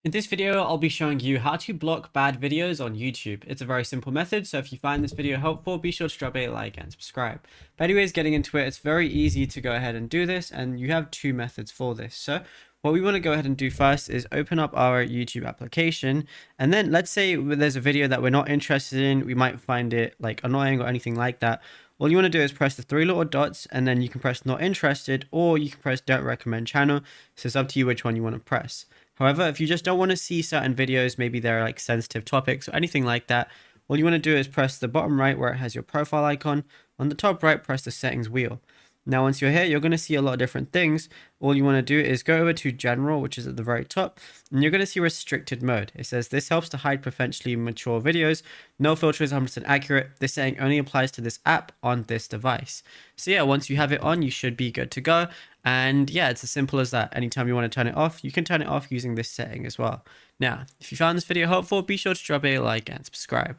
In this video, I'll be showing you how to block bad videos on YouTube. It's a very simple method, so if you find this video helpful, be sure to drop a like and subscribe. But anyways, getting into it, it's very easy to go ahead and do this, and you have two methods for this. So what we want to go ahead and do first is open up our YouTube application, and then let's say there's a video that we're not interested in, we might find it like annoying or anything like that. All you want to do is press the three little dots, and then you can press not interested, or you can press don't recommend channel. So it's up to you which one you want to press. However, if you just don't want to see certain videos, maybe they're like sensitive topics or anything like that, all you want to do is press the bottom right where it has your profile icon. On the top right, press the settings wheel. Now, once you're here, you're going to see a lot of different things. All you want to do is go over to general, which is at the very top, and you're going to see restricted mode. It says this helps to hide potentially mature videos. No filter is 100% accurate. This setting only applies to this app on this device. So yeah, once you have it on, you should be good to go. And yeah, it's as simple as that. Anytime you want to turn it off, you can turn it off using this setting as well. Now, if you found this video helpful, be sure to drop a like and subscribe.